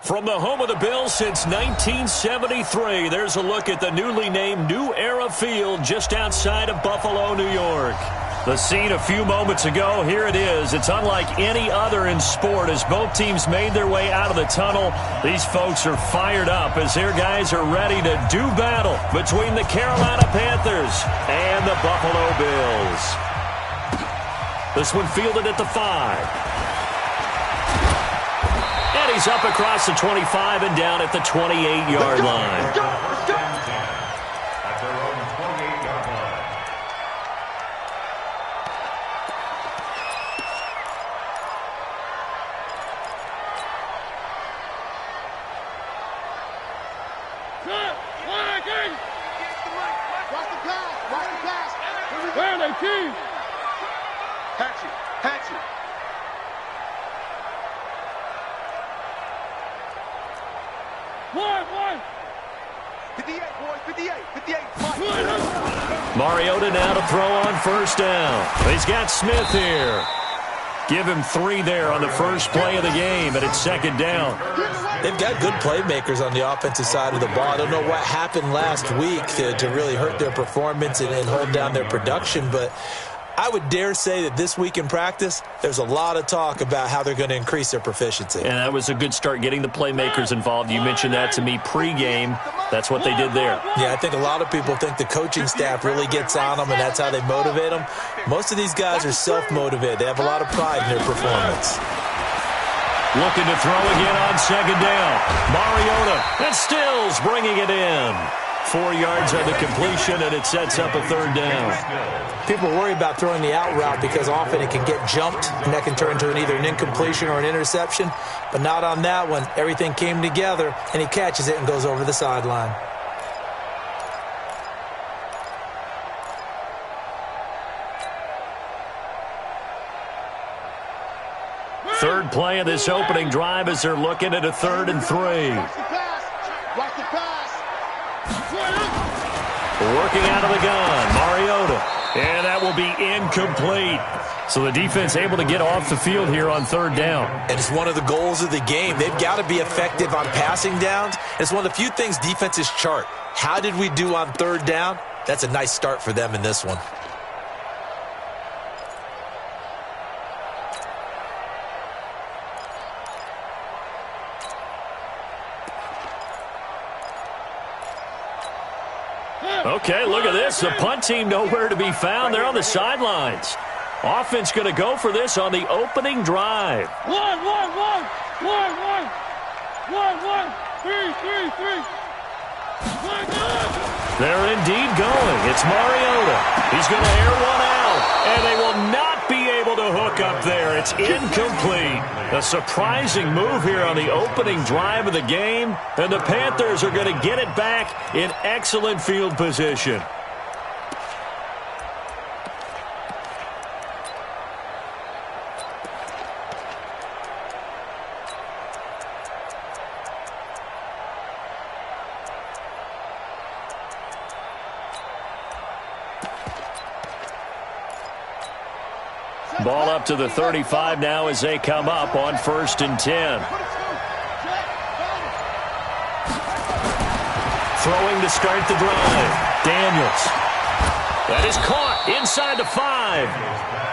From the home of the Bills since 1973, there's a look at the newly named New Era Field just outside of Buffalo, New York. The scene a few moments ago, here it is. It's unlike any other in sport as both teams made their way out of the tunnel. These folks are fired up as their guys are ready to do battle between the Carolina Panthers and the Buffalo Bills. This one fielded at the 5. And he's up across the 25 and down at the 28-yard line. Mariota now to throw on first down. He's got Smith here. Give him 3 there on the first play of the game, and it's second down. They've got good playmakers on the offensive side of the ball. I don't know what happened last week to really hurt their performance and hold down their production, but I would dare say that this week in practice, there's a lot of talk about how they're going to increase their proficiency. And that was a good start getting the playmakers involved. You mentioned that to me pregame. That's what they did there. Yeah, I think a lot of people think the coaching staff really gets on them, and that's how they motivate them. Most of these guys are self-motivated. They have a lot of pride in their performance. Looking to throw again on second down. Mariota and Stills bringing it in. 4 yards on the completion, and it sets up a third down. People worry about throwing the out route because often it can get jumped, and that can turn into either an incompletion or an interception. But not on that one. Everything came together, and he catches it and goes over the sideline. Third play of this opening drive as they're looking at a 3rd and 3. Working out of the gun, Mariota. And that will be incomplete. So the defense able to get off the field here on 3rd down. And it's one of the goals of the game. They've got to be effective on passing downs. It's one of the few things defenses chart. How did we do on 3rd down? That's a nice start for them in this one. Okay, look at this. The punt team nowhere to be found. They're on the sidelines. Offense going to go for this on the opening drive. 1, 1, 1, 1, 1, 1, 3, 3, 3. They're indeed going. It's Mariota. He's going to air one out, and they will not be able to hook up there. It's incomplete. A surprising move here on the opening drive of the game, and the Panthers are going to get it back in excellent field position. Ball up to the 35 now as they come up on 1st and 10. Throwing to start the drive. Daniels. That is caught inside the 5.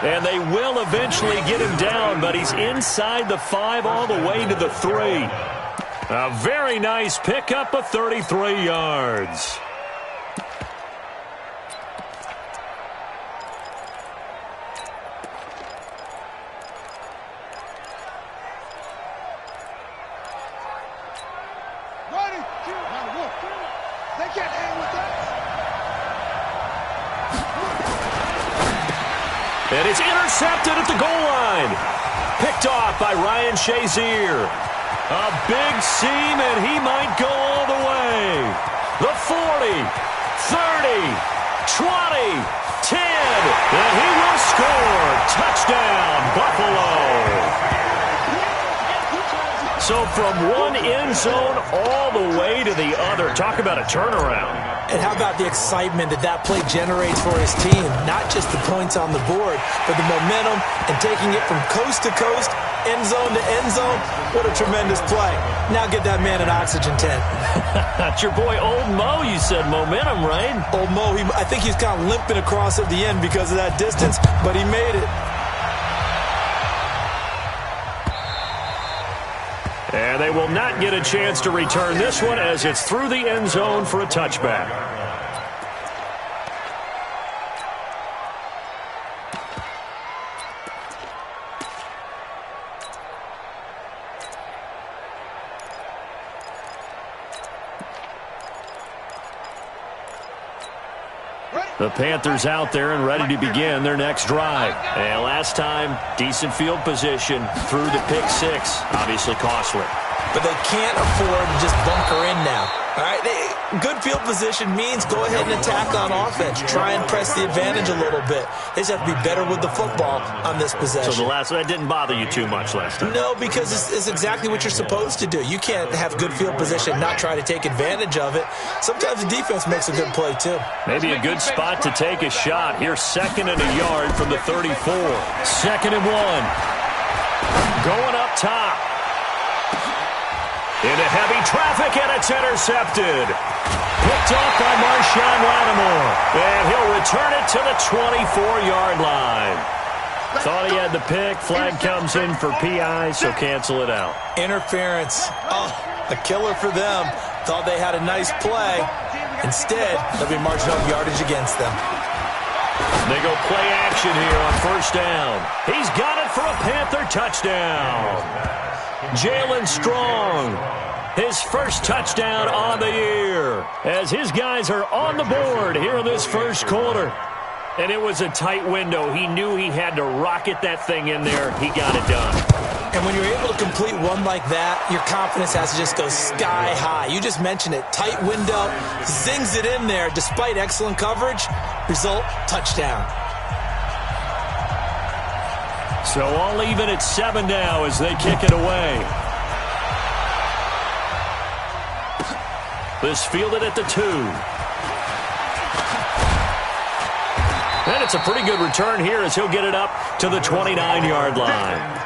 And they will eventually get him down, but he's inside the 5 all the way to the 3. A very nice pickup of 33 yards. And it's intercepted at the goal line. Picked off by Ryan Shazier. A big seam, and he might go all the way. The 40, 30, 20, 10, and he will score. Touchdown, Buffalo. So from one end zone all the way to the other. Talk about a turnaround. And how about the excitement that play generates for his team? Not just the points on the board, but the momentum and taking it from coast to coast, end zone to end zone. What a tremendous play. Now get that man an oxygen tent. That's your boy Old Mo. You said momentum, right? Old Mo, I think he's kind of limping across at the end because of that distance, but he made it. And they will not get a chance to return this one as it's through the end zone for a touchback. The Panthers out there and ready to begin their next drive. And last time, decent field position through the pick six. Obviously costly. But they can't afford to just bunker in now. All right, good field position means go ahead and attack on offense. Try and press the advantage a little bit. They just have to be better with the football on this possession. So that didn't bother you too much last time? No, because it's exactly what you're supposed to do. You can't have good field position and not try to take advantage of it. Sometimes the defense makes a good play, too. Maybe a good spot to take a shot. Here's 2nd and a yard from the 34. 2nd and 1. Going up top. Into heavy traffic, and it's intercepted. Picked off by Marshawn Lattimore. And he'll return it to the 24-yard line. Thought he had the pick. Flag comes in for PI, so cancel it out. Interference. Oh, a killer for them. Thought they had a nice play. Instead, they'll be marching up yardage against them. They go play action here on 1st down. He's got it for a Panther touchdown. Jalen Strong, his first touchdown on the year, as his guys are on the board here in this first quarter. And it was a tight window. He knew he had to rocket that thing in there. He got it done. And when you're able to complete one like that, your confidence has to just go sky high. You just mentioned it. Tight window, zings it in there despite excellent coverage. Result, touchdown. So all even at 7 now as they kick it away. This fielded at the 2. And it's a pretty good return here as he'll get it up to the 29-yard line.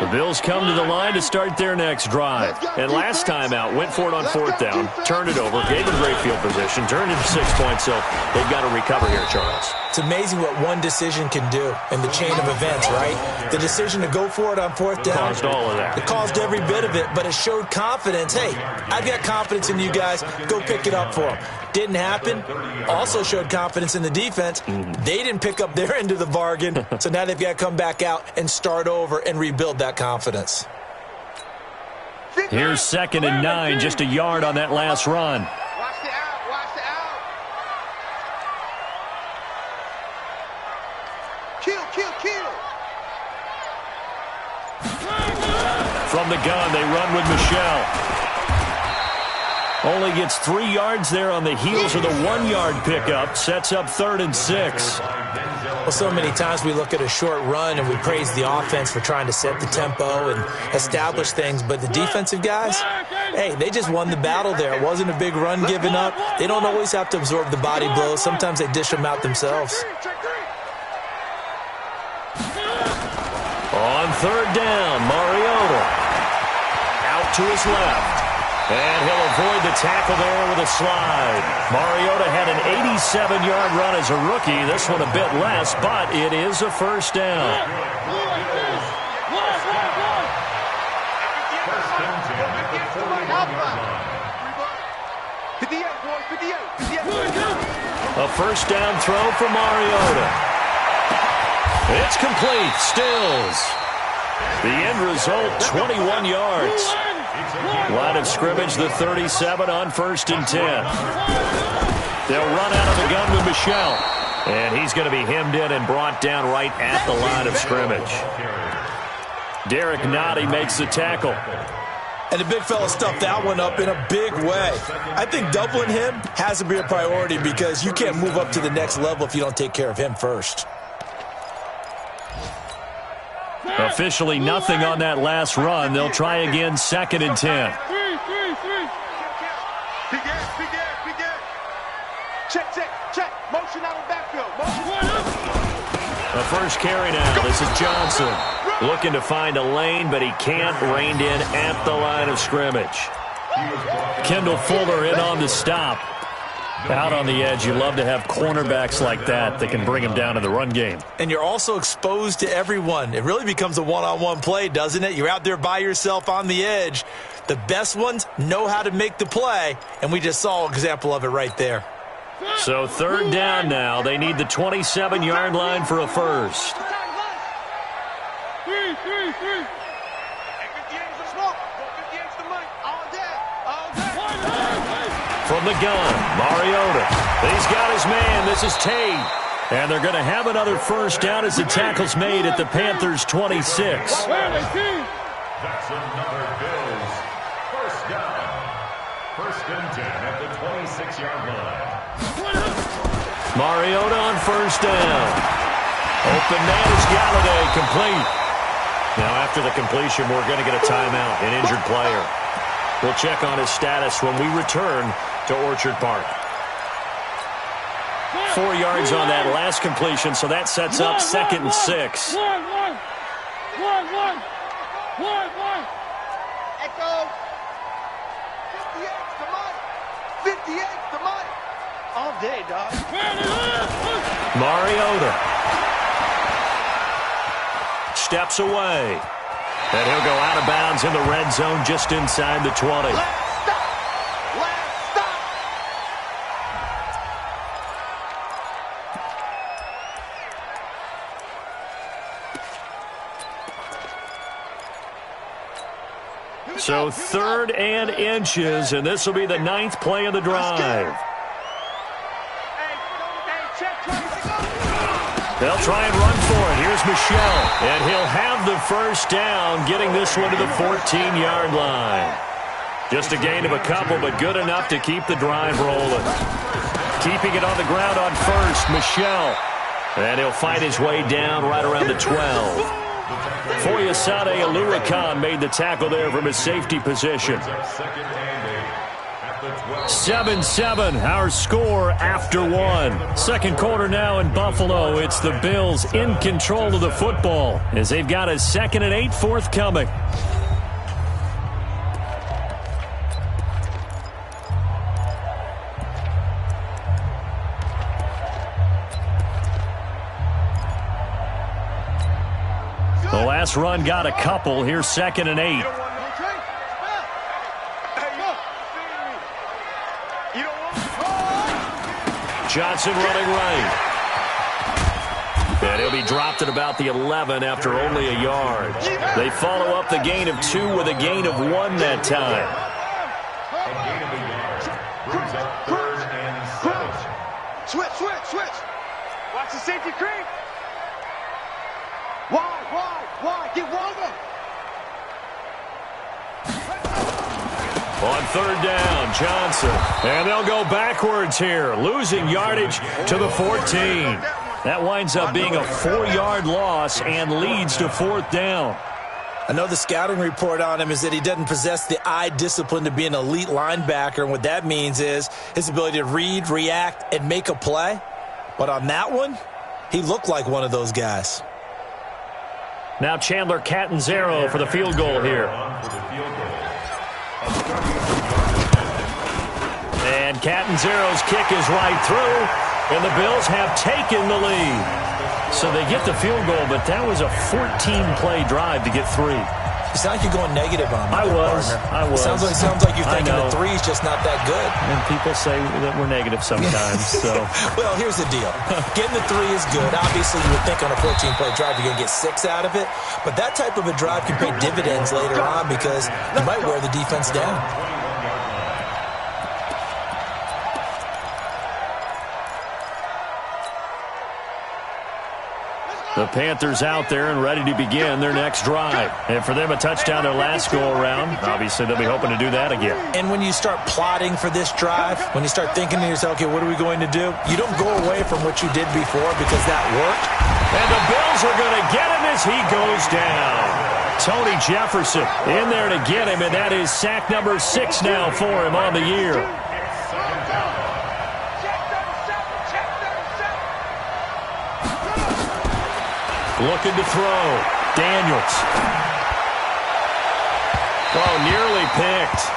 The Bills come to the line to start their next drive. And last time out, went for it on 4th down, turned it over, gave them great field position, turned it to 6 points, so they've got to recover here, Charles. It's amazing what one decision can do in the chain of events, right? The decision to go for it on 4th down. Caused all of that. It caused every bit of it, but it showed confidence. Hey, I've got confidence in you guys. Go pick it up for them. Didn't happen. Also showed confidence in the defense. They didn't pick up their end of the bargain, so now they've got to come back out and start over and rebuild that confidence. Here's 2nd and 9, just a yard on that last run. Watch the out, watch the out. Kill. From the gun, they run with Michelle. Only gets 3 yards there on the heels of the 1-yard pickup. Sets up 3rd and 6. Well, so many times we look at a short run and we praise the offense for trying to set the tempo and establish things, but the defensive guys, hey, they just won the battle there. It wasn't a big run given up. They don't always have to absorb the body blows. Sometimes they dish them out themselves. On 3rd down, Mariota out to his left. And he'll avoid the tackle there with a slide. Mariota had an 87-yard run as a rookie. This one a bit less, but it is a 1st down. A 1st down throw for Mariota. It's complete. Stills. The end result, 21 yards. Line of scrimmage, the 37 on 1st and 10. They'll run out of the gun with Michelle. And he's going to be hemmed in and brought down right at the line of scrimmage. Derek Nottie makes the tackle. And the big fella stuffed that one up in a big way. I think doubling him has to be a priority because you can't move up to the next level if you don't take care of him first. Officially nothing on that last run. They'll try again, 2nd and 10. Three. Check. Motion out of backfield. The first carry now. This is Johnson. Looking to find a lane, but he can't. Reined in at the line of scrimmage. Kendall Fuller in on the stop. Out on the edge, you love to have cornerbacks like that can bring him down in the run game. And you're also exposed to everyone. It really becomes a one-on-one play, doesn't it? You're out there by yourself on the edge. The best ones know how to make the play, and we just saw an example of it right there. So 3rd down now. They need the 27-yard line for a first. Three. From the gun, Mariota. He's got his man. This is Tate. And they're going to have another first down as the tackle's made at the Panthers' 26. That's another Bills first down. 1st and 10 at the 26-yard line. Mariota on first down. Open man is Galladay, complete. Now after the completion, we're going to get a timeout, an injured player. We'll check on his status when we return to Orchard Park. 4 yards on that last completion, so that sets up 2nd and 6. One. Echo. 58 to Mike. 58 to Mike. All day, dog. Mariota steps away. And he'll go out of bounds in the red zone just inside the 20. Last stop. So 3rd and inches, and this will be the 9th play of the drive. They'll try and run for it. Here's Michel, and he'll have the first down, getting this one to the 14-yard line. Just a gain of a couple, but good enough to keep the drive rolling. Keeping it on the ground on first, Michel. And he'll fight his way down right around the 12. Foyesade Aluakan made the tackle there from his safety position. 7-7, our score after 1. 2nd quarter now in Buffalo. It's the Bills in control of the football as they've got a 2nd and 8 forthcoming. The last run got a couple. Here's 2nd and 8. Johnson running right. And he'll be dropped at about the 11 after only a yard. They follow up the gain of 2 with a gain of 1 that time. A gain of a yard brings up 3rd and 7. Switch. Watch the safety creep. Wide. Get wider. On 3rd down, Johnson. And they'll go backwards here, losing yardage to the 14. That winds up being a 4-yard loss and leads to 4th down. I know the scouting report on him is that he doesn't possess the eye discipline to be an elite linebacker, and what that means is his ability to read, react, and make a play. But on that one, he looked like one of those guys. Now Chandler Catanzaro for the field goal here. And Catanzaro's kick is right through, and the Bills have taken the lead. So they get the field goal, but that was a 14-play drive to get 3. You sound like you're going negative on me. I was. Sounds like you're thinking the 3's just not that good. And people say that we're negative sometimes. So, well, here's the deal. Getting the 3 is good. Obviously, you would think on a 14-play drive you're going to get 6 out of it. But that type of a drive can pay dividends later on because you might wear the defense down. Let's go. The Panthers out there and ready to begin their next drive. And for them, a touchdown their last go-around. Obviously, they'll be hoping to do that again. And when you start plotting for this drive, when you start thinking to yourself, okay, what are we going to do? You don't go away from what you did before because that worked. And the Bills are going to get him as he goes down. Tony Jefferson in there to get him, and that is sack number 6 now for him on the year. Looking to throw. Daniels. Oh, nearly picked.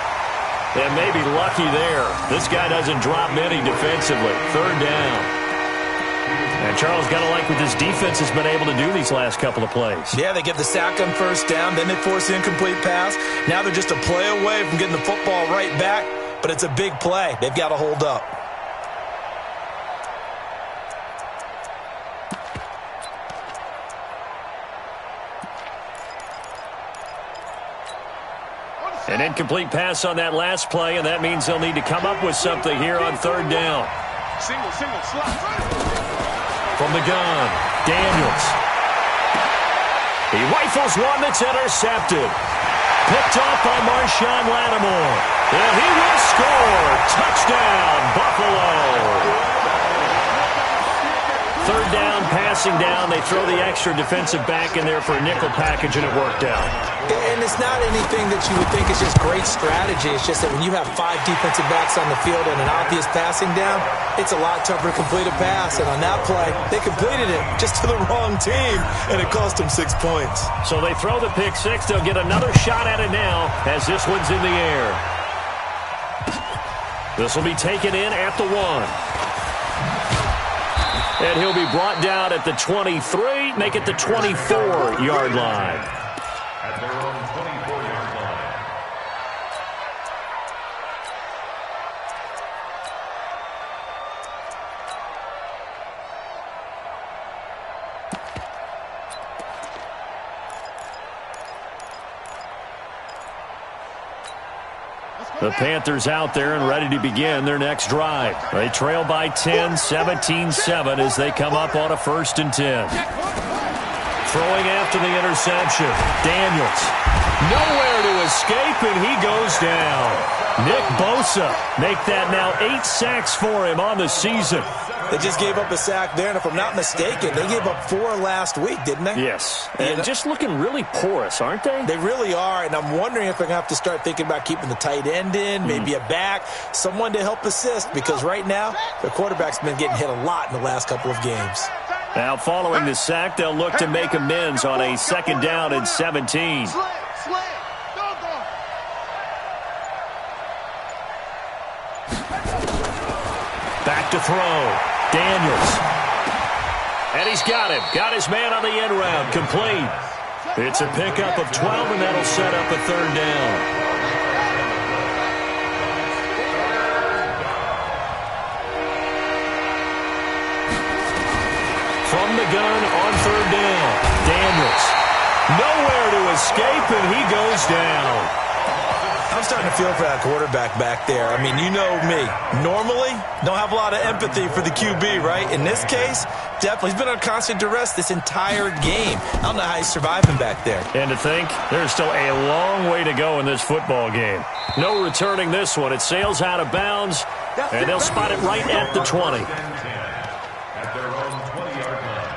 And maybe lucky there. This guy doesn't drop many defensively. 3rd down. And Charles got to like what this defense has been able to do these last couple of plays. Yeah, they get the sack on 1st down, then they force the incomplete pass. Now they're just a play away from getting the football right back, but it's a big play. They've got to hold up. An incomplete pass on that last play, and that means they'll need to come up with something here on 3rd down. Single, slot. From the gun, Daniels. He rifles one that's intercepted. Picked off by Marshawn Lattimore. And he will score. Touchdown, Buffalo. 3rd down, passing down. They throw the extra defensive back in there for a nickel package, and it worked out. And it's not anything that you would think is just great strategy. It's just that when you have 5 defensive backs on the field and an obvious passing down, it's a lot tougher to complete a pass. And on that play, they completed it just to the wrong team, and it cost them 6 points. So they throw the pick 6. They'll get another shot at it now as this one's in the air. This will be taken in at the 1. And he'll be brought down at the 23, make it the 24-yard line. At their own 24-yard line. The Panthers out there and ready to begin their next drive. They trail by 10, 17-7 as they come up on a 1st and 10. Throwing after the interception. Daniels. Nowhere to escape, and he goes down. Nick Bosa make that now 8 sacks for him on the season. They just gave up a sack there, and if I'm not mistaken, they gave up 4 last week, didn't they? Yes, and just looking really porous, aren't they? They really are, and I'm wondering if they're going to have to start thinking about keeping the tight end in, maybe a back, someone to help assist, because right now, the quarterback's been getting hit a lot in the last couple of games. Now, following the sack, they'll look to make amends on a 2nd down and 17. Back to throw. Daniels. And he's got him. Got his man on the end round. Complete. It's a pickup of 12, and that'll set up a 3rd down. From the gun on 3rd down. Daniels. Nowhere to escape, and he goes down. I'm starting to feel for that quarterback back there. I mean, you know me. Normally, don't have a lot of empathy for the QB, right? In this case, definitely. He's been on constant duress this entire game. I don't know how he's surviving back there. And to think, there's still a long way to go in this football game. No returning this one. It sails out of bounds, and they'll spot it right at the 20. At their own 20-yard line.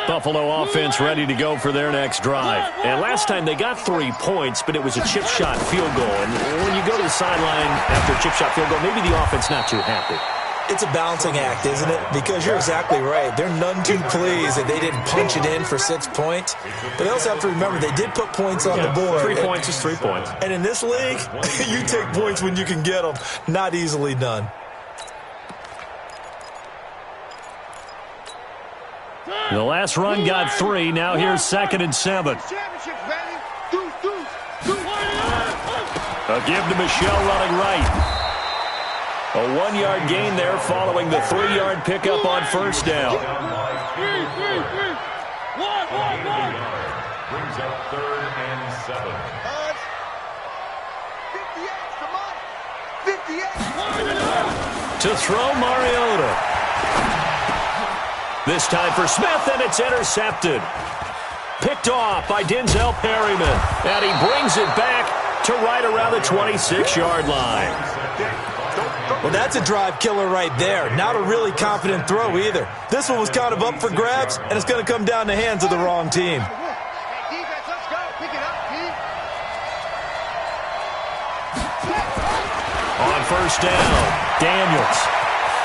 Buffalo offense ready to go for their next drive. And last time they got 3 points, but it was a chip shot field goal. And when you go to the sideline after a chip shot field goal, maybe the offense not too happy. It's a balancing act, isn't it? Because you're exactly right. They're none too pleased that they didn't punch it in for 6 points. But they also have to remember they did put points on the board. 3 points is 3 points. And in this league, you take points when you can get them. Not easily done. The last run got 3. Now here's 2nd and 7. Championship, baby. A give to Michelle running right. A 1-yard gain there following the 3-yard pickup on first down. One. Brings up 3rd and 7. 58. To throw Mariota. This time for Smith, and it's intercepted. Picked off by Denzel Perryman. And he brings it back to right around the 26-yard line. Well, that's a drive killer right there. Not a really confident throw either. This one was kind of up for grabs, and it's going to come down the hands of the wrong team. Defense, let's go. Pick it up, team. On first down, Daniels.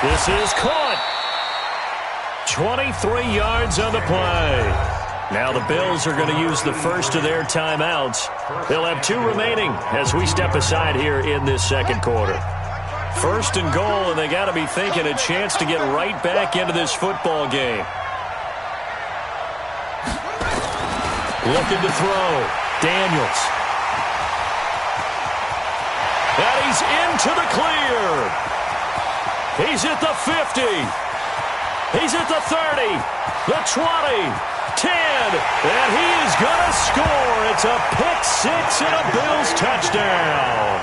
This is caught. 23 yards on the play. Now the Bills are going to use the first of their timeouts. They'll have 2 remaining as we step aside here in this second quarter. First and goal, and they got to be thinking a chance to get right back into this football game. Looking to throw. Daniels. And he's into the clear. He's at the 50. He's at the 30. The 20. 10, and he is going to score. It's a pick-6 and a Bills touchdown.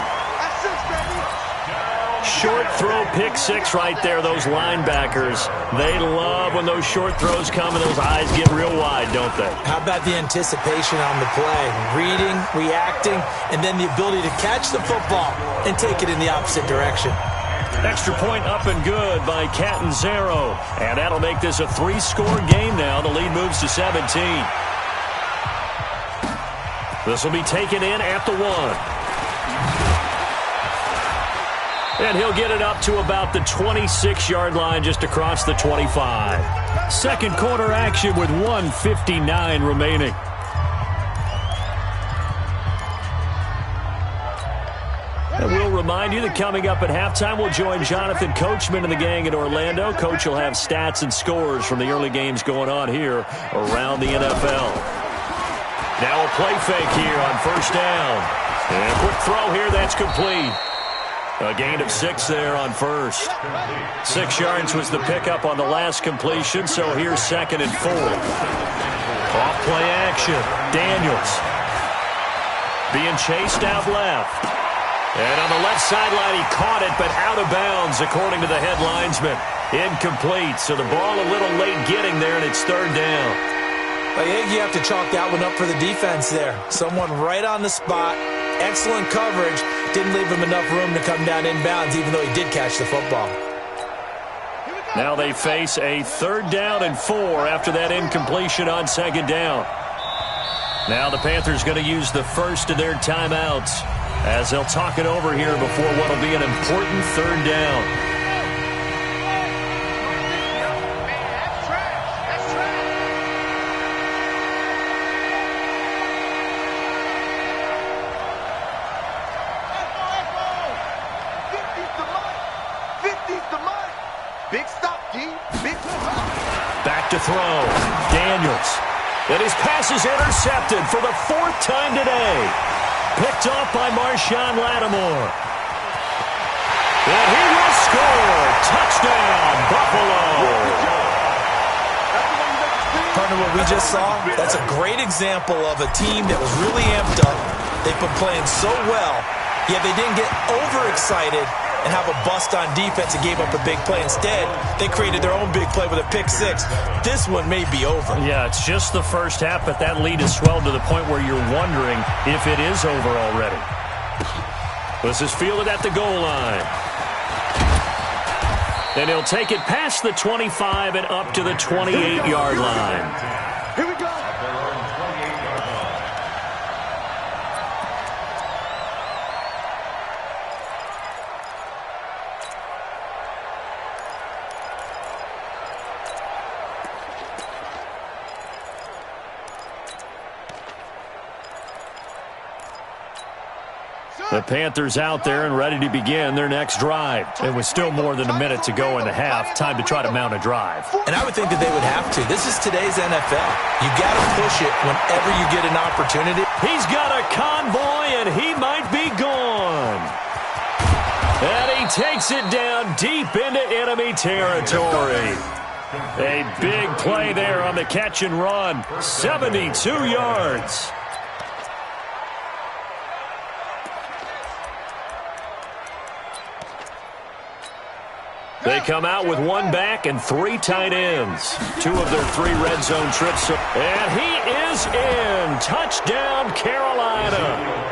Short throw, pick-6 right there. Those linebackers, they love when those short throws come and those eyes get real wide, don't they? How about the anticipation on the play? Reading, reacting, and then the ability to catch the football and take it in the opposite direction. Extra point up and good by Catanzaro. And that'll make this a 3-score game now. The lead moves to 17. This will be taken in at the 1. And he'll get it up to about the 26-yard line just across the 25. Second quarter action with 1:59 remaining. And we'll remind you that coming up at halftime, we'll join Jonathan Coachman and the gang in Orlando. Coach will have stats and scores from the early games going on here around the NFL. Now a play fake here on first down. And a quick throw here, that's complete. A gain of 6 there on first. 6 yards was the pickup on the last completion, so here's 2nd and 4. Off play action. Daniels being chased out left. And on the left sideline, he caught it, but out of bounds, according to the head linesman. Incomplete, so the ball a little late getting there, and it's 3rd down. I think you have to chalk that one up for the defense there. Someone right on the spot, excellent coverage, didn't leave him enough room to come down inbounds, even though he did catch the football. Now they face a 3rd down and 4 after that incompletion on 2nd down. Now the Panthers going to use the first of their timeouts as they'll talk it over here before what will be an important 3rd down. Big stop, D. Big stop. Back to throw. Daniels. And his pass is intercepted for the 4th time today. Picked off by Marshawn Lattimore. And he will score. Touchdown, Buffalo. Partner, what we just saw, that's a great example of a team that was really amped up. They've been playing so well, yet they didn't get overexcited and have a bust on defense and gave up a big play. Instead, they created their own big play with a pick-6. This one may be over. Yeah, it's just the first half, but that lead has swelled to the point where you're wondering if it is over already. This is fielded at the goal line. And he'll take it past the 25 and up to the 28-yard line. Here we go. The Panthers out there and ready to begin their next drive. It was still more than a minute to go in the half. Time to try to mount a drive. And I would think that they would have to. This is today's NFL. You got to push it whenever you get an opportunity. He's got a convoy, and he might be gone. takes it down deep into enemy territory. A big play there on the catch and run. 72 yards. They come out with one back and 3 tight ends. 2 of their 3 red zone trips. And he is in. Touchdown, Carolina.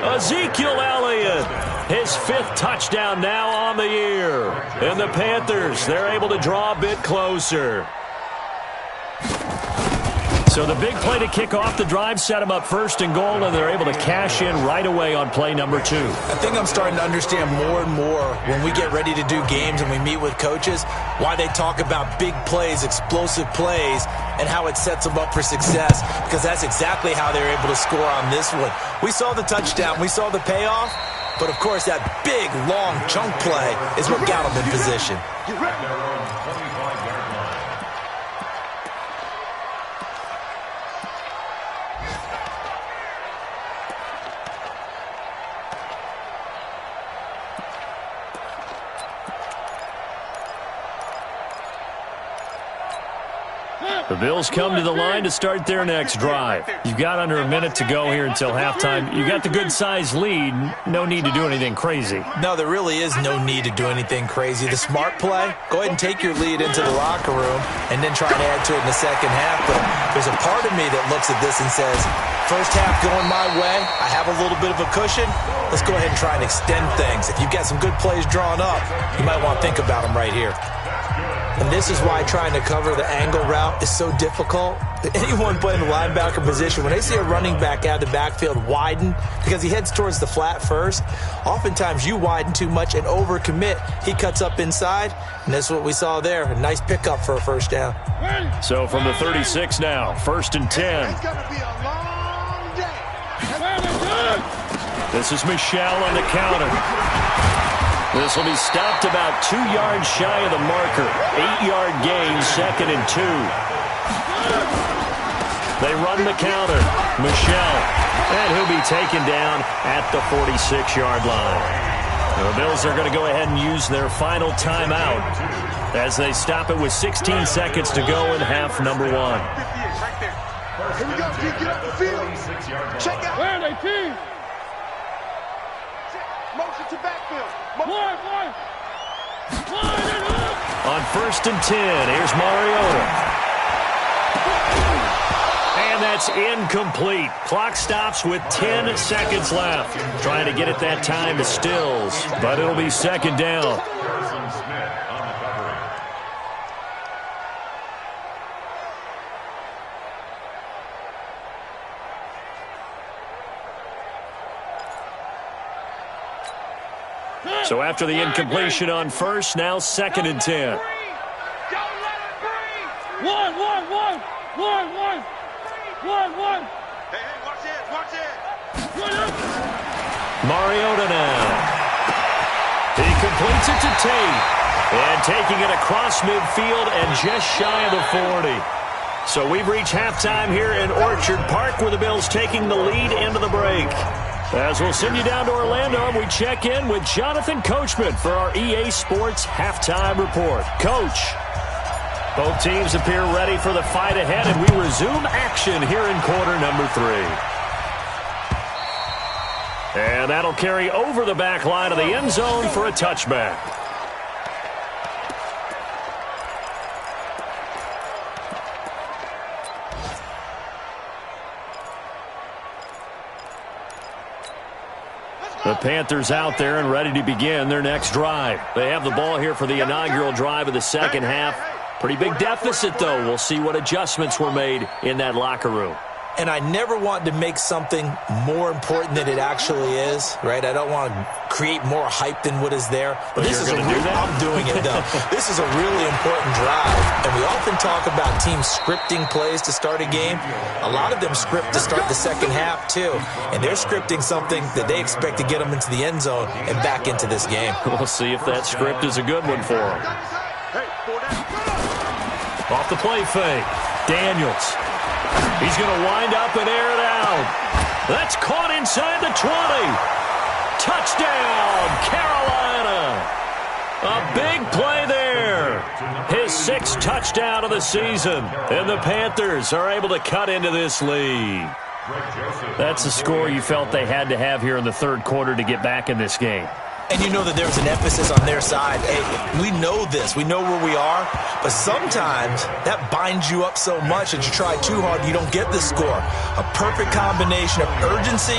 Ezekiel Elliott, his 5th touchdown now on the year. And the Panthers, they're able to draw a bit closer. So the big play to kick off the drive set them up 1st and goal, and they're able to cash in right away on play number 2. I think I'm starting to understand more and more when we get ready to do games and we meet with coaches why they talk about big plays, explosive plays, and how it sets them up for success, because that's exactly how they're able to score on this one. We saw the touchdown. We saw the payoff. But, of course, that big, long chunk play is what got them in position. The Bills come to the line to start their next drive. You've got under a minute to go here until halftime. You got the good-sized lead. No need to do anything crazy. No, there really is no need to do anything crazy. The smart play, go ahead and take your lead into the locker room and then try to add to it in the second half. But there's a part of me that looks at this and says, first half going my way, I have a little bit of a cushion. Let's go ahead and try and extend things. If you've got some good plays drawn up, you might want to think about them right here. And this is why trying to cover the angle route is so difficult. Anyone playing the linebacker position, when they see a running back out of the backfield widen because he heads towards the flat first, oftentimes you widen too much and overcommit. He cuts up inside, and that's what we saw there. A nice pickup for a first down. So from the 36 now, 1st and 10. It's going to be a long day. This is Michelle on the counter. This will be stopped about 2 yards shy of the marker. 8-yard gain, 2nd and 2. They run the counter. Michelle. And he'll be taken down at the 46-yard line. The Bills are going to go ahead and use their final timeout as they stop it with 16 seconds to go in half number 1. Here we go, G. Get up the field. Check out. Where are they, team? Motion to backfield. One. On 1st and 10, here's Mariota. And that's incomplete. Clock stops with 10 seconds left. Trying to get it that time to Stills, but it'll be 2nd down. So after the incompletion on 1st, now 2nd and 10. Don't let it breathe. One. Hey, watch it. Mariota now. He completes it to Tate. And taking it across midfield and just shy of the 40. So we've reached halftime here in Orchard Park, where the Bills taking the lead into the break. As we'll send you down to Orlando, and we check in with Jonathan Coachman for our EA Sports Halftime Report. Coach, both teams appear ready for the fight ahead, and we resume action here in quarter number 3. And that'll carry over the back line of the end zone for a touchback. The Panthers out there and ready to begin their next drive. They have the ball here for the inaugural drive of the second half. Pretty big deficit, though. We'll see what adjustments were made in that locker room. And I never want to make something more important than it actually is, right? I don't want to create more hype than what is there. But this is I'm doing it, though. This is a really important drive. And we often talk about teams scripting plays to start a game. A lot of them script to start the second half, too. And they're scripting something that they expect to get them into the end zone and back into this game. We'll see if that script is a good one for them. Off the play fake. Daniels. He's going to wind up and air it out. That's caught inside the 20. Touchdown, Carolina. big play there. His 6th touchdown of the season. And the Panthers are able to cut into this lead. That's the score you felt they had to have here in the third quarter to get back in this game. And you know that there was an emphasis on their side. Hey, we know this. We know where we are. But sometimes that binds you up so much that you try too hard, you don't get the score. A perfect combination of urgency,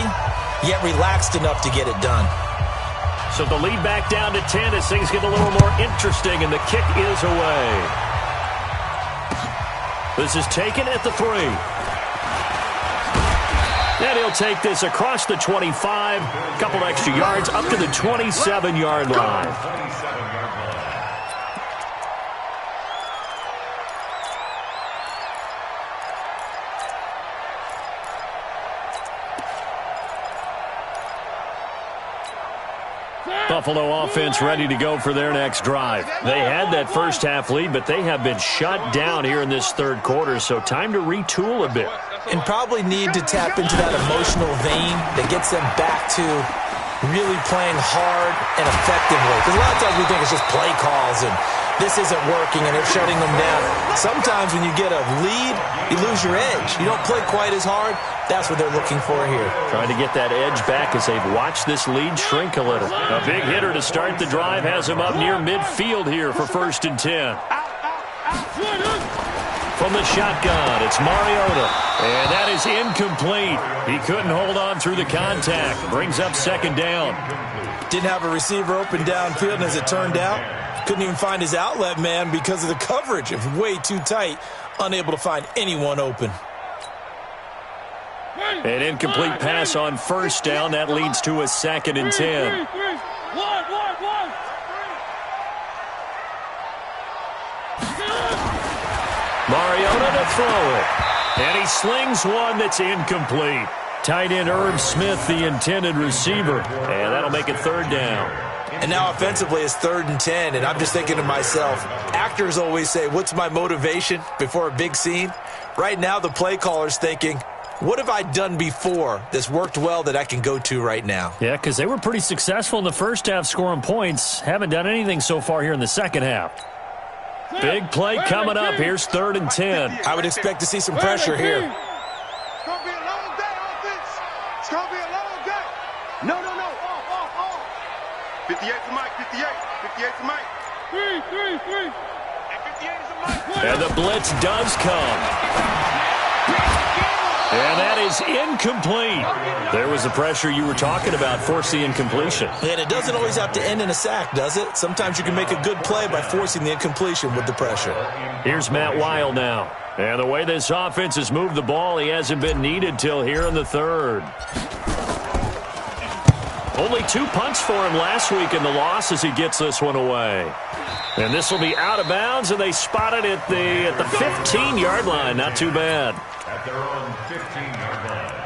yet relaxed enough to get it done. So the lead back down to 10 as things get a little more interesting, and the kick is away. This is taken at the 3. And he'll take this across the 25, a couple extra yards, up to the 27-yard line. Buffalo offense ready to go for their next drive. They had that first half lead, but they have been shut down here in this third quarter, so time to retool a bit. And probably need to tap into that emotional vein that gets them back to really playing hard and effectively. Because a lot of times we think it's just play calls and this isn't working and they're shutting them down. Sometimes when you get a lead, you lose your edge. You don't play quite as hard. That's what they're looking for here. Trying to get that edge back as they've watched this lead shrink a little. A big hitter to start the drive has him up near midfield here for 1st and 10. From the shotgun, it's Mariota. And that is incomplete. He couldn't hold on through the contact. Brings up 2nd down. Didn't have a receiver open downfield, and as it turned out, couldn't even find his outlet man because of the coverage. It was way too tight. Unable to find anyone open. An incomplete pass on 1st down. That leads to a 2nd and 10. Mariota to throw it. And he slings one that's incomplete. Tight end Irv Smith, the intended receiver. And that'll make it 3rd down. And now offensively it's 3rd and 10. And I'm just thinking to myself, actors always say, what's my motivation before a big scene? Right now the play caller's thinking, what have I done before that's worked well that I can go to right now? Yeah, because they were pretty successful in the first half scoring points. Haven't done anything so far here in the second half. Big play coming up. Here's 3rd and 10. I would expect to see some pressure here. It's going to be a long day, offense. It's going to be a long day. No. Off. 58 to Mike, 58. 58 to Mike. 3. And 58 is a Mike. And the blitz does come. And that is incomplete. There was the pressure you were talking about, force the incompletion. And it doesn't always have to end in a sack, does it? Sometimes you can make a good play by forcing the incompletion with the pressure. Here's Matt Weil now. And the way this offense has moved the ball, he hasn't been needed till here in the 3rd. Only 2 punts for him last week in the loss as he gets this one away. And this will be out of bounds, and they spot it at the 15-yard line. Not too bad. At their own 15-yard line.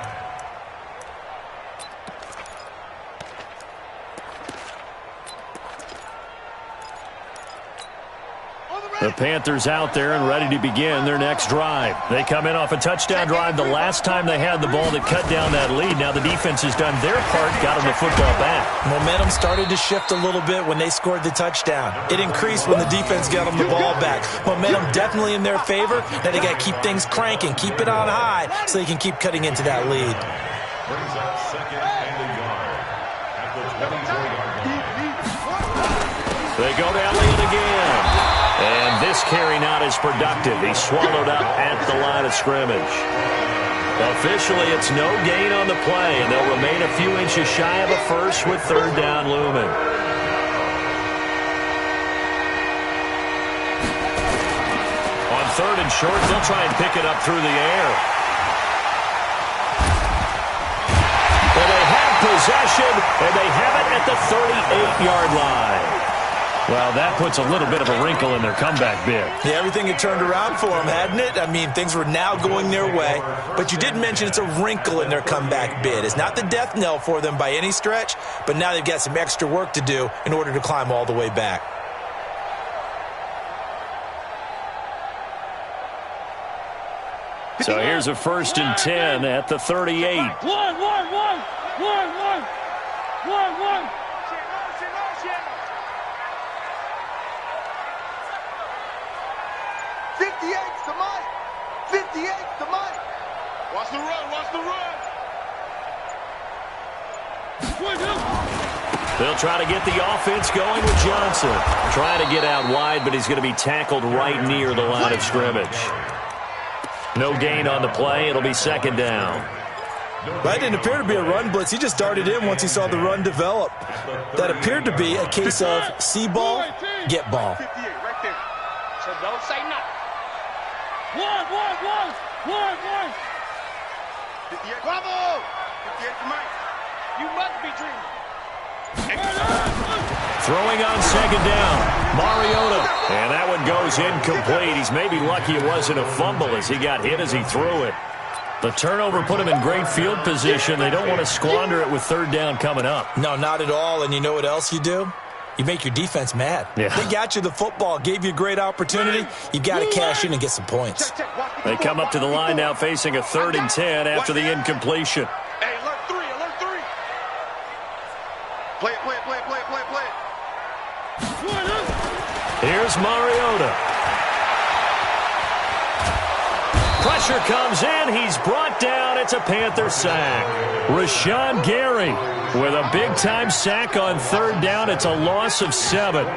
The Panthers out there and ready to begin their next drive. They come in off a touchdown drive the last time they had the ball that cut down that lead. Now the defense has done their part, got them the football back. Momentum started to shift a little bit when they scored the touchdown. It increased when the defense got them the ball back. Momentum definitely in their favor. Now they got to keep things cranking, keep it on high so they can keep cutting into that lead. Brings up 2nd and a yard at the 24-yard line. They go to Elliott again. And this carry not as productive. He's swallowed up at the line of scrimmage. Officially, it's no gain on the play, and they'll remain a few inches shy of a first with 3rd down looming. On 3rd and short, they'll try and pick it up through the air. Well, they have possession, and they have it at the 38-yard line. Well, that puts a little bit of a wrinkle in their comeback bid. Yeah, everything had turned around for them, hadn't it? I mean, things were now going their way. But you did mention it's a wrinkle in their comeback bid. It's not the death knell for them by any stretch, but now they've got some extra work to do in order to climb all the way back. So here's a 1st and 10 at the 38. One. to Mike. 58 to Mike. Watch the run. Watch the run. They'll try to get the offense going with Johnson. Trying to get out wide, but he's going to be tackled right near the line of scrimmage. No gain on the play. It'll be second down. That didn't appear to be a run blitz. He just darted in once he saw the run develop. That appeared to be a case of see ball, get ball. 58 right there. So don't say nothing. One. 58. Bravo. 58 to Mike. You must be dreaming. Throwing on second down, Mariota. And that one goes incomplete. He's maybe lucky it wasn't a fumble as he got hit as he threw it. The turnover put him in great field position. They don't want to squander it with third down coming up. No, not at all. And you know what else you do? You make your defense mad. Yeah. They got you the football, gave you a great opportunity. You got to cash in and get some points. They come up to the line now facing a 3rd and 10 after the incompletion. Hey, alert 3. Play it. Here's Mariota. Pressure comes in. He's brought down. It's a Panther sack. Rashawn Gary with a big-time sack on 3rd down. It's a loss of 7.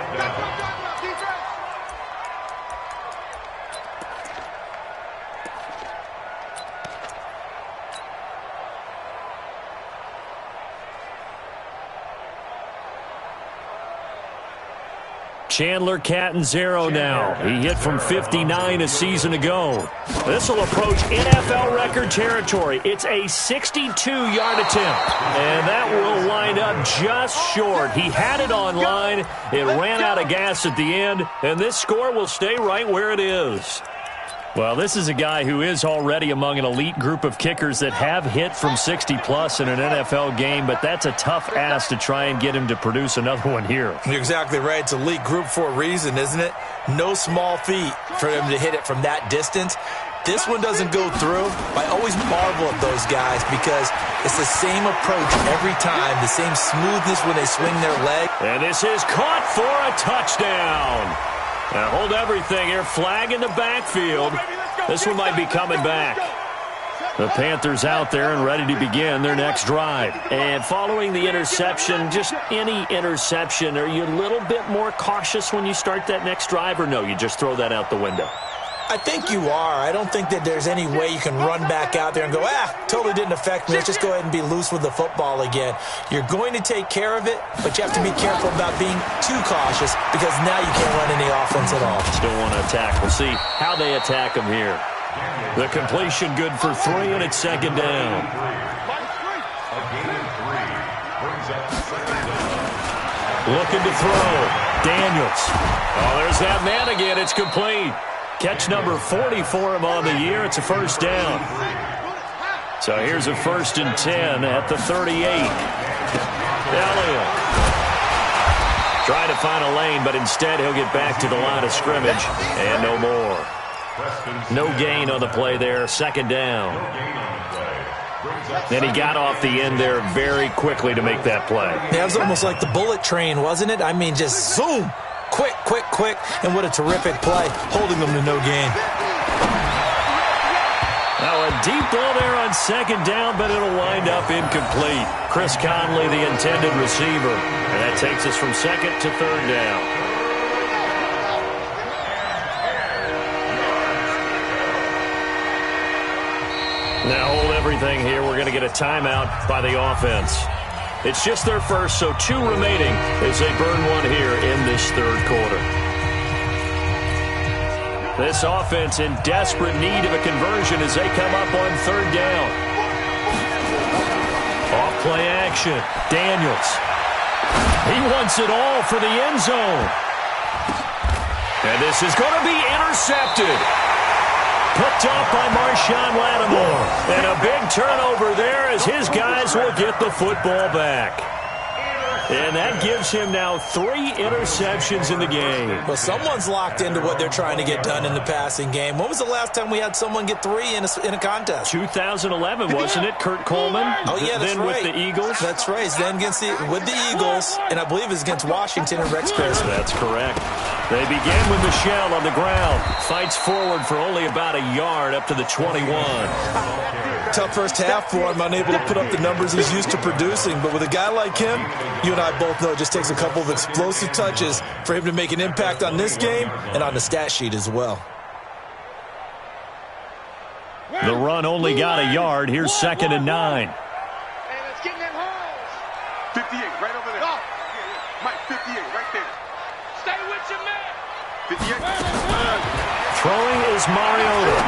Chandler Catanzaro now. He hit from 59 a season ago. This will approach NFL record territory. It's a 62-yard attempt. And that will wind up just short. He had it on line. It ran out of gas at the end. And this score will stay right where it is. Well, this is a guy who is already among an elite group of kickers that have hit from 60-plus in an NFL game, but that's a tough ask to try and get him to produce another one here. You're exactly right. It's elite group for a reason, isn't it? No small feat for him to hit it from that distance. This one doesn't go through. I always marvel at those guys because it's the same approach every time, the same smoothness when they swing their leg. And this is caught for a touchdown. Now hold everything here. Flag in the backfield. This one might be coming back. The Panthers out there and ready to begin their next drive. And following the interception, just any interception, are you a little bit more cautious when you start that next drive, or no, you just throw that out the window? I think you are. I don't think that there's any way you can run back out there and go, totally didn't affect me. Let's just go ahead and be loose with the football again. You're going to take care of it, but you have to be careful about being too cautious because now you can't run any offense at all. Still want to attack. We'll see how they attack him here. The completion good for 3, and it's second down. Looking to throw. Daniels. Oh, there's that man again. It's complete. Catch number 40 for him on the year. It's a first down. So here's a 1st and 10 at the 38. Elliott. Trying to find a lane, but instead he'll get back to the line of scrimmage. And no more. No gain on the play there. Second down. And he got off the end there very quickly to make that play. Yeah, it was almost like the bullet train, wasn't it? I mean, just zoom. Quick, and what a terrific play, holding them to no gain. Now a deep ball there on second down, but it'll wind up incomplete. Chris Conley, the intended receiver, and that takes us from second to third down. Now hold everything here. We're going to get a timeout by the offense. It's just their first, so 2 remaining as they burn one here in this third quarter. This offense in desperate need of a conversion as they come up on third down. Off play action. Daniels. He wants it all for the end zone. And this is going to be intercepted. Picked off by Marshawn Lattimore. And a big turnover there as his guys will get the football back. And that gives him now 3 interceptions in the game. Well, someone's locked into what they're trying to get done in the passing game. When was the last time we had someone get 3 in a contest? 2011, wasn't it? Kurt Coleman? Oh, yeah, that's then right. with the Eagles? That's right. Then with the Eagles, and I believe it's against Washington and Rex Grossman. That's correct. They begin with Michelle on the ground. Fights forward for only about a yard up to the 21. Tough first half for him, unable to put up the numbers he's used to producing. But with a guy like him, you and I both know it just takes a couple of explosive touches for him to make an impact on this game and on the stat sheet as well. The run only got a yard. Here's 2nd and 9. Hey, let's get in that holes. 58, right over there. Mike, 58, right there. Stay with your man. 58. Throwing is Mariota.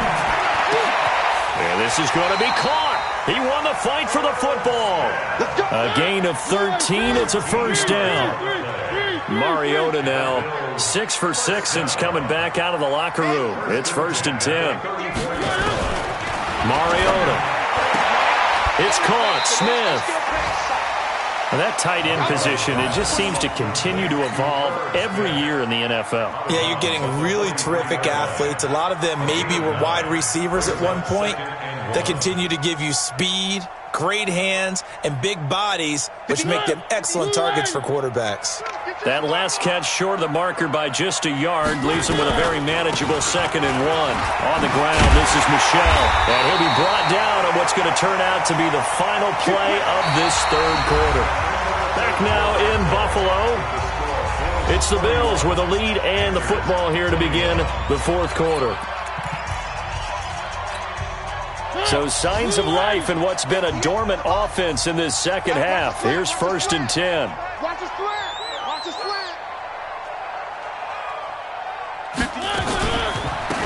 And this is going to be caught. He won the fight for the football. A gain of 13. It's a first down. Mariota now 6 for 6 since coming back out of the locker room. It's 1st and 10. Mariota. It's caught. Smith. That tight end position, it just seems to continue to evolve every year in the NFL. Yeah, you're getting really terrific athletes. A lot of them maybe were wide receivers at one point. They continue to give you speed, great hands, and big bodies, which make them excellent targets for quarterbacks. That last catch short of the marker by just a yard leaves him with a very manageable 2nd and 1. On the ground, this is Michelle. And he'll be brought down on what's going to turn out to be the final play of this 3rd quarter. Back now in Buffalo. It's the Bills with a lead and the football here to begin the 4th quarter. So signs of life in what's been a dormant offense in this 2nd half. Here's 1st and 10. Watch the slant. Watch the slant.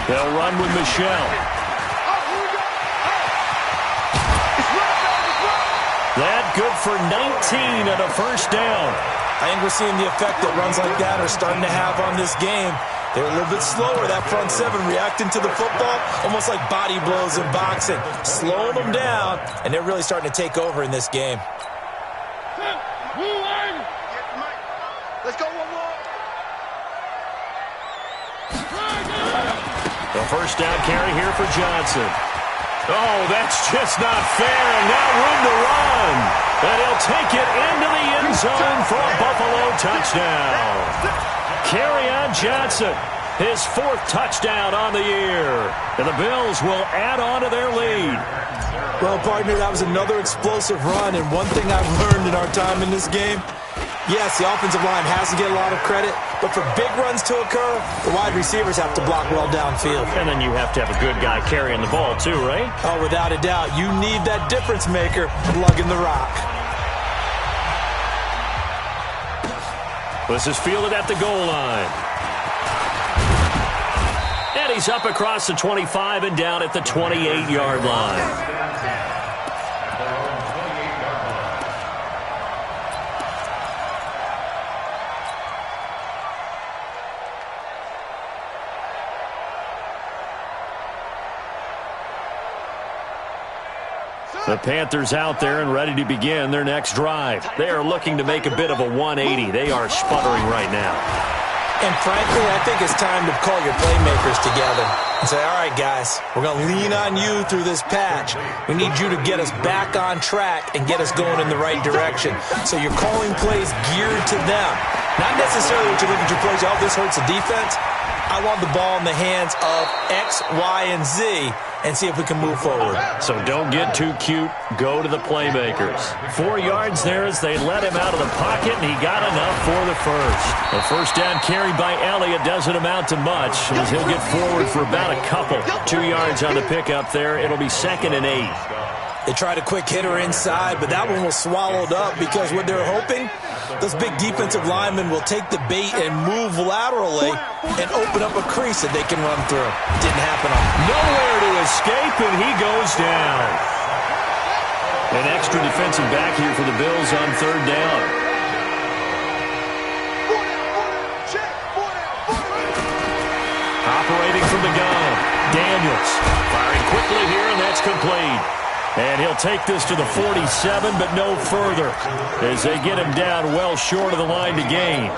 They'll run with Michelle. That good for 19 and a first down. I think we're seeing the effect that runs like that are starting to have on this game. They're a little bit slower, that front 7, reacting to the football, almost like body blows in boxing, slowing them down, and they're really starting to take over in this game. Let's go one more. The first down carry here for Johnson. Oh, that's just not fair, and now room to run. And he'll take it into the end zone for a Buffalo touchdown. Kerryon Johnson, his 4th touchdown on the year. And the Bills will add on to their lead. Well, partner, that was another explosive run, and one thing I've learned in our time in this game, yes, the offensive line has to get a lot of credit, but for big runs to occur, the wide receivers have to block well downfield. And then you have to have a good guy carrying the ball too, right? Oh, without a doubt. You need that difference maker lugging the rock. This is fielded at the goal line. And he's up across the 25 and down at the 28-yard line. The Panthers out there and ready to begin their next drive. They are looking to make a bit of a 180. They are sputtering right now. And frankly, I think it's time to call your playmakers together and say, all right, guys, we're going to lean on you through this patch. We need you to get us back on track and get us going in the right direction. So you're calling plays geared to them. Not necessarily what you look at your plays, oh, this hurts the defense. I want the ball in the hands of X, Y, and Z and see if we can move forward. So don't get too cute. Go to the playmakers. 4 yards there as they let him out of the pocket, and he got enough for the first. The first down carry by Elliott doesn't amount to much as he'll get forward for about a couple. 2 yards on the pickup there. It'll be 2nd and 8. They tried a quick hitter inside, but that one was swallowed up because what they're hoping, those big defensive linemen will take the bait and move laterally and open up a crease that they can run through. Didn't happen on him. Nowhere to escape, and he goes down. An extra defensive back here for the Bills on 3rd down. Operating from the gun, Daniels firing quickly here, and that's complete. And he'll take this to the 47, but no further, as they get him down well short of the line to gain.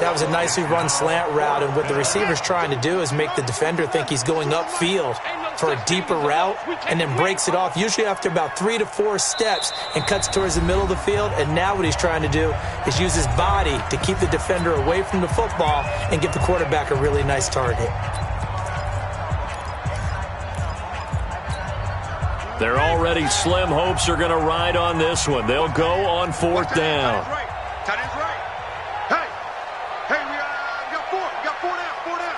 That was a nicely run slant route, and what the receiver's trying to do is make the defender think he's going upfield for a deeper route, and then breaks it off, usually after about 3 to 4 steps, and cuts towards the middle of the field. And now what he's trying to do is use his body to keep the defender away from the football and give the quarterback a really nice target. Their already slim hopes are going to ride on this one. They'll go on 4th down. Tight end's right. Hey, we got 4. We got 4 down. 4 down.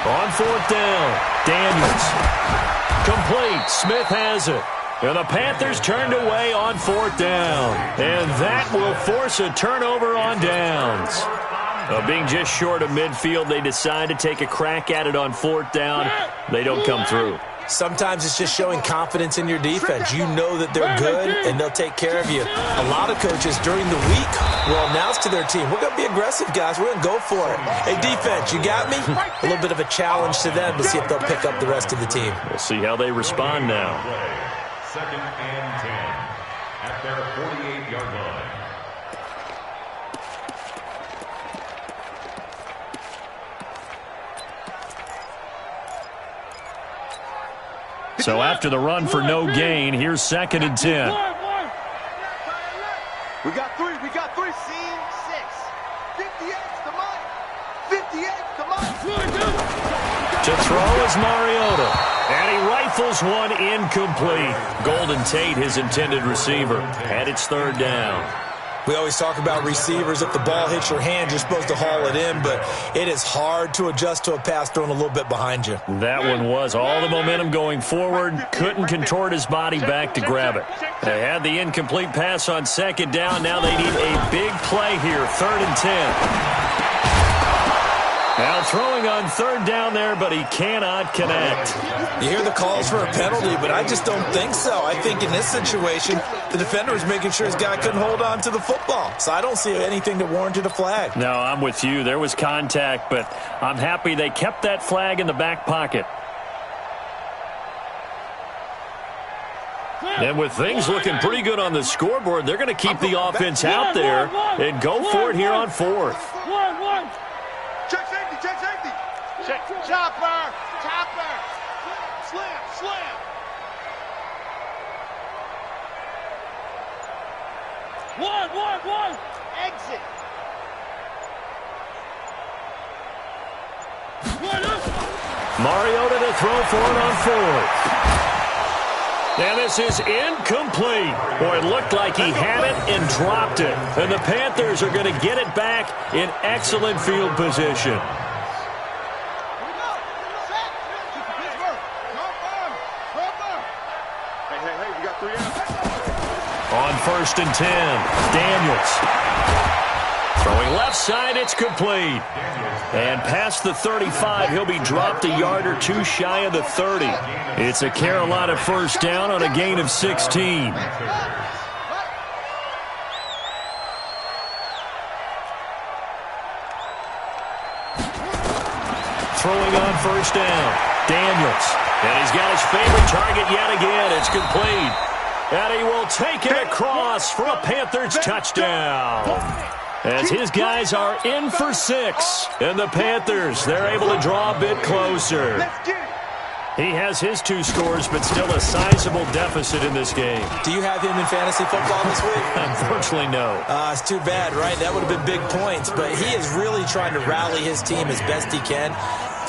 On 4th down, Daniels. Complete. Smith has it. And the Panthers turned away on 4th down. And that will force a turnover on downs. Being just short of midfield, they decide to take a crack at it on 4th down. They don't come through. Sometimes it's just showing confidence in your defense. You know that they're good, and they'll take care of you. A lot of coaches during the week will announce to their team, we're going to be aggressive, guys. We're going to go for it. Hey, defense, you got me? A little bit of a challenge to them to see if they'll pick up the rest of the team. We'll see how they respond now. 2nd and 10 at their 48-yard line. So after the run for no gain, here's 2nd and 10. We got 3. We got 3. Seam 6. 58's the mic. 58's the mic. To throw is Mariota. And he rifles one incomplete. Golden Tate, his intended receiver. And it's 3rd down. We always talk about receivers. If the ball hits your hand, you're supposed to haul it in, but it is hard to adjust to a pass thrown a little bit behind you. That one was all the momentum going forward. Couldn't contort his body back to grab it. They had the incomplete pass on 2nd down. Now they need a big play here. 3rd and 10. Now throwing on 3rd down there, but he cannot connect. You hear the calls for a penalty, but I just don't think so. I think in this situation, the defender was making sure his guy couldn't hold on to the football. So I don't see anything that warranted a flag. No, I'm with you. There was contact, but I'm happy they kept that flag in the back pocket. And with things looking pretty good on the scoreboard, they're going to keep the offense out there and go for it here on 4th. Check safety. Check safety. Check. Chopper. Slam. One. Exit. Mariota to throw for it on 4th. And this is incomplete. Boy, it looked like he had it and dropped it. And the Panthers are going to get it back in excellent field position. Hey, we got 3 out. On 1st and 10, Daniels. Throwing left side, it's complete. And past the 35, he'll be dropped a yard or 2 shy of the 30. It's a Carolina 1st down on a gain of 16. Throwing on 1st down, Daniels. And he's got his favorite target yet again. It's complete. And he will take it across for a Panthers touchdown. As his guys are in for 6. And the Panthers, they're able to draw a bit closer. He has his 2 scores, but still a sizable deficit in this game. Do you have him in fantasy football this week? Unfortunately, no. It's too bad, right? That would have been big points. But he is really trying to rally his team as best he can.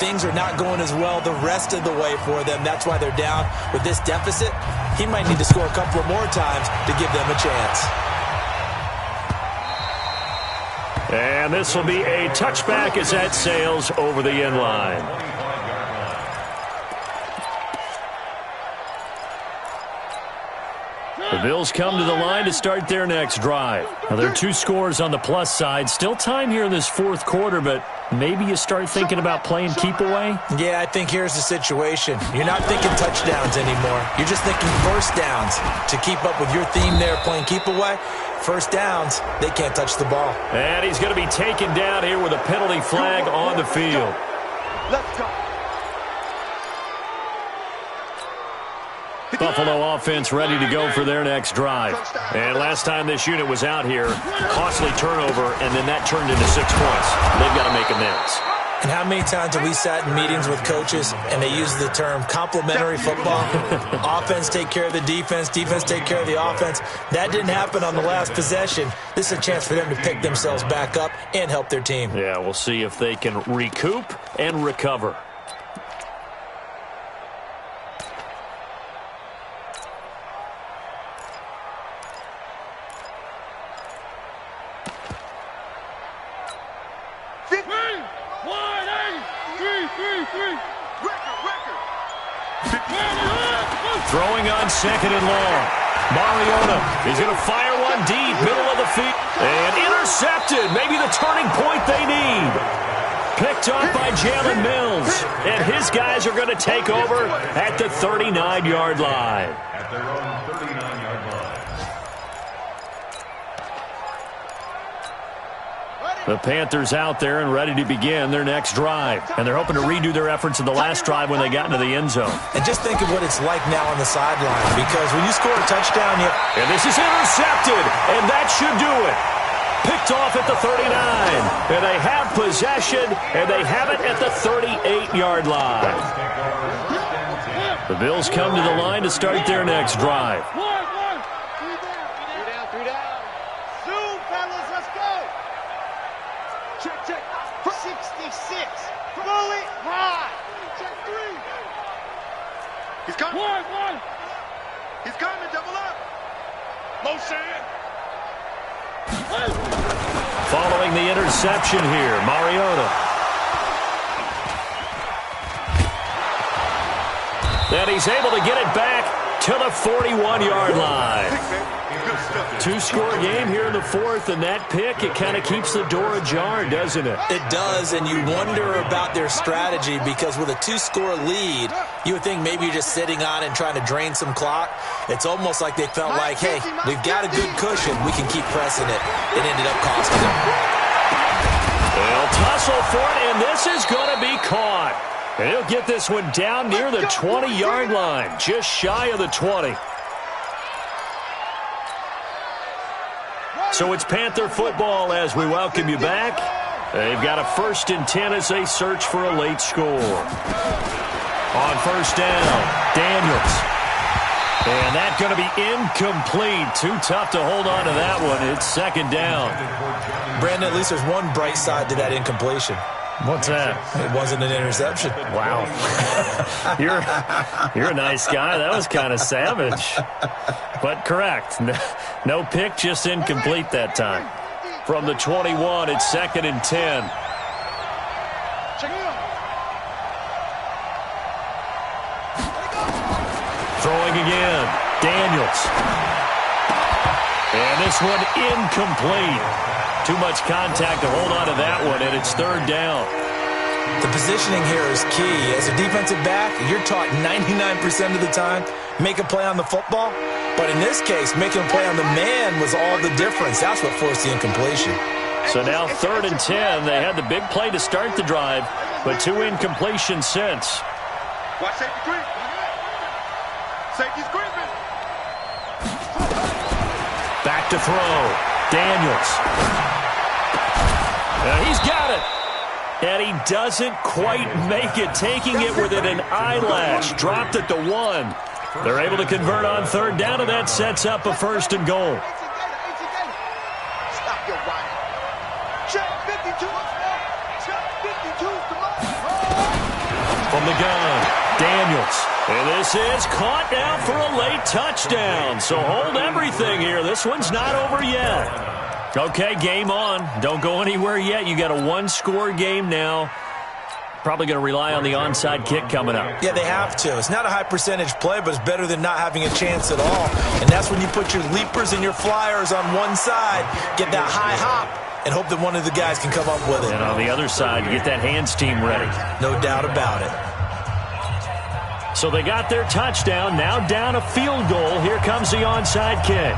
Things are not going as well the rest of the way for them. That's why they're down with this deficit. He might need to score a couple more times to give them a chance. And this will be a touchback as that sails over the end line. The Bills come to the line to start their next drive. Now, there are 2 scores on the plus side. Still time here in this 4th quarter, but maybe you start thinking about playing keep away? Yeah, I think here's the situation. You're not thinking touchdowns anymore. You're just thinking 1st downs. To keep up with your theme there, playing keep away, 1st downs, they can't touch the ball. And he's going to be taken down here with a penalty flag on the field. Let's go. Buffalo offense ready to go for their next drive. And last time this unit was out here, costly turnover, and then that turned into 6 points. They've got to make amends. And how many times have we sat in meetings with coaches and they use the term complementary football? Offense take care of the defense, defense take care of the offense. That didn't happen on the last possession. This is a chance for them to pick themselves back up and help their team. Yeah, we'll see if they can recoup and recover. Throwing on second and long. Mariota is going to fire one deep, middle of the field. And intercepted. Maybe the turning point they need. Picked off by Jalen Mills. And his guys are going to take over at the 39-yard line. At their own 39-yard line. The Panthers out there and ready to begin their next drive. And they're hoping to redo their efforts in the last drive when they got into the end zone. And just think of what it's like now on the sideline, because when you score a touchdown, and this is intercepted, and that should do it. Picked off at the 39. And they have possession, and they have it at the 38-yard line. The Bills come to the line to start their next drive. He's coming. One. He's coming. Double up. Motion. Following the interception here, Mariota. Then he's able to get it back to the 41-yard line. Two-score game here in the fourth, and that pick, it kind of keeps the door ajar, doesn't it? It does, and you wonder about their strategy, because with a 2-score lead, you would think maybe you're just sitting on and trying to drain some clock. It's almost like they felt like, hey, we've got a good cushion. We can keep pressing it. It ended up costing them. They'll tussle for it, and this is going to be caught. And he'll get this one down near the 20-yard line, just shy of the 20. So it's Panther football as we welcome you back. They've got a 1st and 10 as they search for a late score. On first down, Daniels. And that's going to be incomplete. Too tough to hold on to that one. It's 2nd down. Brandon, at least there's one bright side to that incompletion. What's that? It wasn't an interception. Wow. You're a nice guy. That was kind of savage. But correct. No pick, just incomplete that time. From the 21, it's 2nd and 10. Throwing again. Daniels. And this one incomplete. Too much contact to hold on to that one, and it's 3rd down. The positioning here is key. As a defensive back, you're taught 99% of the time, make a play on the football. But in this case, making a play on the man was all the difference. That's what forced the incompletion. So now 3rd and 10. They had the big play to start the drive, but 2 incompletions since. Watch safety creep. Safety's creeping. Back to throw. Daniels. He's got it. And he doesn't quite make it, taking it within an eyelash. Dropped it to 1. They're able to convert on 3rd down, and that sets up a 1st and goal. Stop your whining. Check 52. Check 52. Come on. From the gun, Daniels. And this is caught now for a late touchdown. So hold everything here. This one's not over yet. Okay, game on. Don't go anywhere yet. You got a 1-score game now. Probably going to rely on the onside kick coming up. Yeah, they have to. It's not a high percentage play, but it's better than not having a chance at all. And that's when you put your leapers and your flyers on one side, get that high hop, and hope that one of the guys can come up with it. And on the other side, you get that hands team ready. No doubt about it. So they got their touchdown. Now down a field goal. Here comes the onside kick.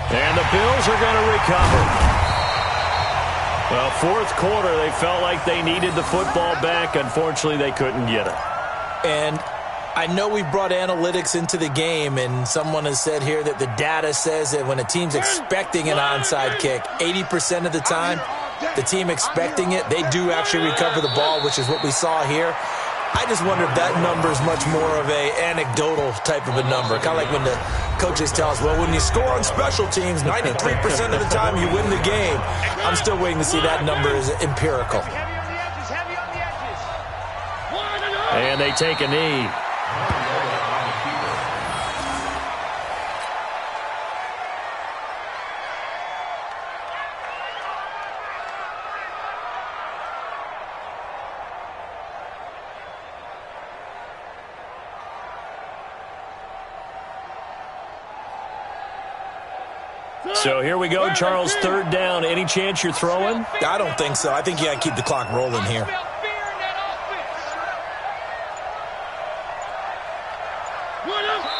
And the Bills are going to recover. Well, fourth quarter, they felt like they needed the football back. Unfortunately, they couldn't get it. And I know we brought analytics into the game, and someone has said here that the data says that when a team's expecting an onside kick, 80% of the time, the team expecting it, they do actually recover the ball, which is what we saw here. I just wonder if that number is much more of a anecdotal type of a number. Kind of like when the coaches tell us, well, when you score on special teams, 93% of the time you win the game. I'm still waiting to see that number is empirical. And they take a knee. So here we go, Charles, third down. Any chance you're throwing? I don't think so. I think you got to keep the clock rolling here.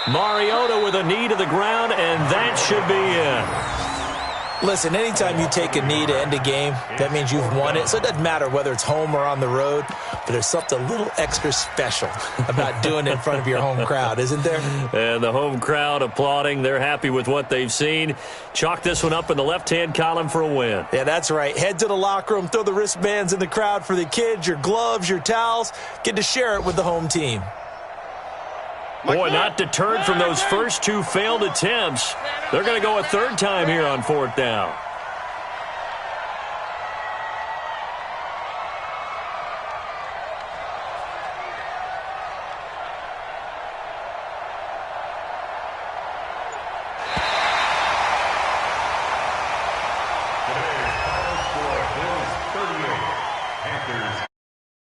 Mariota with a knee to the ground, and that should be in. Listen, anytime you take a knee to end a game, that means you've won it. So it doesn't matter whether it's home or on the road, but there's something a little extra special about doing it in front of your home crowd, isn't there? And the home crowd applauding. They're happy with what they've seen. Chalk this one up in the left-hand column for a win. Yeah, that's right. Head to the locker room, throw the wristbands in the crowd for the kids, your gloves, your towels. Get to share it with the home team. Boy, not deterred from those first two failed attempts. They're going to go a third time here on fourth down. Today's final score is 38. Panthers